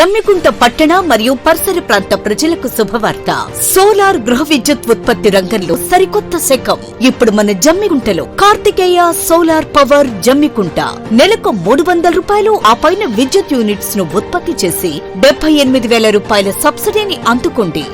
జమ్మికుంట పట్టణ మరియు పరిసర ప్రాంత ప్రజలకు శుభవార్త. సోలార్ గృహ విద్యుత్ ఉత్పత్తి రంగంలో సరికొత్త శకం. ఇప్పుడు మన జమ్మికుంటలో కార్తికేయ సోలార్ పవర్ జమ్మికుంట నెలకు 300 రూపాయలు ఆ పైన విద్యుత్ యూనిట్స్ ను ఉత్పత్తి చేసి 78,000 రూపాయల సబ్సిడీని అందుకోండి.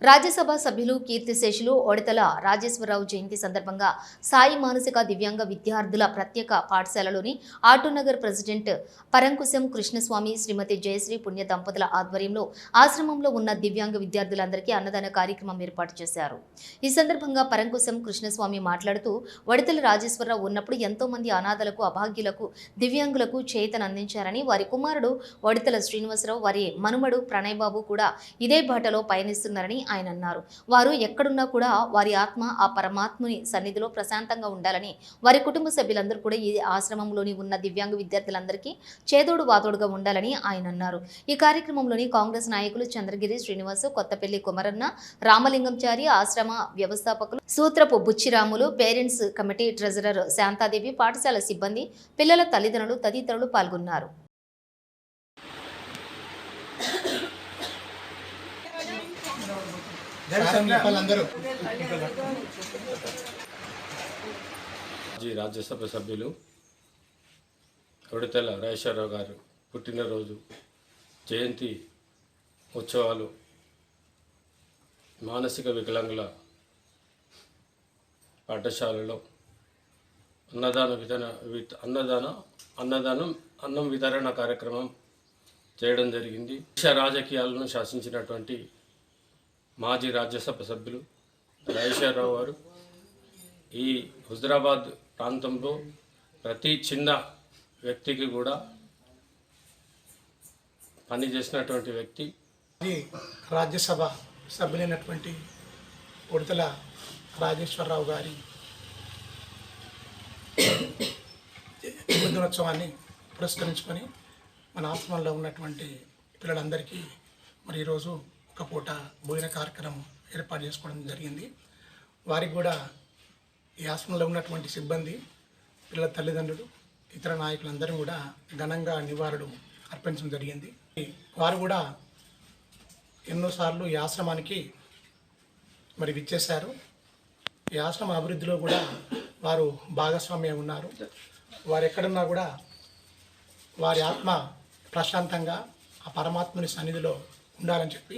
రాజ్యసభ సభ్యులు కీర్తిశేషులు ఒడితల రాజేశ్వరరావు జయంతి సందర్భంగా సాయి మానసిక దివ్యాంగ విద్యార్థుల ప్రత్యేక పాఠశాలలోని ఆటోనగర్ ప్రెసిడెంట్ పరంకుశం కృష్ణస్వామి శ్రీమతి జయశ్రీ పుణ్య దంపతుల ఆధ్వర్యంలో ఆశ్రమంలో ఉన్న దివ్యాంగ విద్యార్థులందరికీ అన్నదాన కార్యక్రమం ఏర్పాటు చేశారు. ఈ సందర్భంగా పరంకుశం కృష్ణస్వామి మాట్లాడుతూ ఒడితల రాజేశ్వరరావు ఉన్నప్పుడు ఎంతో మంది అనాథలకు, అభాగ్యులకు, దివ్యాంగులకు చేతను అందించారని, వారి కుమారుడు ఒడితల శ్రీనివాసరావు, వారి మనుమడు ప్రణయ్ బాబు కూడా ఇదే బాటలో పయనిస్తున్నారని ఆయన అన్నారు. వారు ఎక్కడున్నా కూడా వారి ఆత్మ ఆ పరమాత్ముని సన్నిధిలో ప్రశాంతంగా ఉండాలని, వారి కుటుంబ సభ్యులందరూ కూడా ఈ ఆశ్రమంలోని ఉన్న దివ్యాంగ విద్యార్థులందరికీ చేదోడు వాతోడుగా ఉండాలని ఆయన అన్నారు. ఈ కార్యక్రమంలోని కాంగ్రెస్ నాయకులు చంద్రగిరి శ్రీనివాసు, కొత్తపల్లి కుమరన్న, రామలింగంచారి, ఆశ్రమ వ్యవస్థాపకులు Sutrapu Buchiramulu, parents committee treasurer Shantadevi, పాఠశాల సిబ్బంది, పిల్లల తల్లిదండ్రులు తదితరులు పాల్గొన్నారు. రాజ్యసభ సభ్యులు ఒడితల రాజేశ్వరరావు గారు పుట్టినరోజు జయంతి ఉత్సవాలు మానసిక వికలాంగుల పాఠశాలలో అన్నం వితరణ కార్యక్రమం చేయడం జరిగింది. దేశ రాజకీయాలను శాసించినటువంటి మాజీ రాజ్యసభ సభ్యులు రాజేశ్వరరావు గారు ఈ హుజరాబాద్ ప్రాంతంలో ప్రతి చిన్న వ్యక్తికి కూడా పనిచేసినటువంటి వ్యక్తి. రాజ్యసభ సభ్యులైనటువంటి ఒడితల రాజేశ్వరరావు గారి దినోత్సవాన్ని పురస్కరించుకొని మన ఆశ్రమంలో ఉన్నటువంటి పిల్లలందరికీ మరి ఈరోజు ఒక పూట భోజన కార్యక్రమం ఏర్పాటు చేసుకోవడం జరిగింది. వారికి కూడా ఈ ఆశ్రమంలో ఉన్నటువంటి సిబ్బంది, పిల్లల తల్లిదండ్రులు, ఇతర నాయకులందరూ కూడా ఘనంగా నివాళులు అర్పించడం జరిగింది. వారు కూడా ఎన్నోసార్లు ఈ ఆశ్రమానికి మరి విచ్చేశారు. ఈ ఆశ్రమ అభివృద్ధిలో కూడా వారు భాగస్వామ్యం ఉన్నారు. వారు ఎక్కడున్నా కూడా వారి ఆత్మ ప్రశాంతంగా ఆ పరమాత్ముని సన్నిధిలో ఉండాలని చెప్పి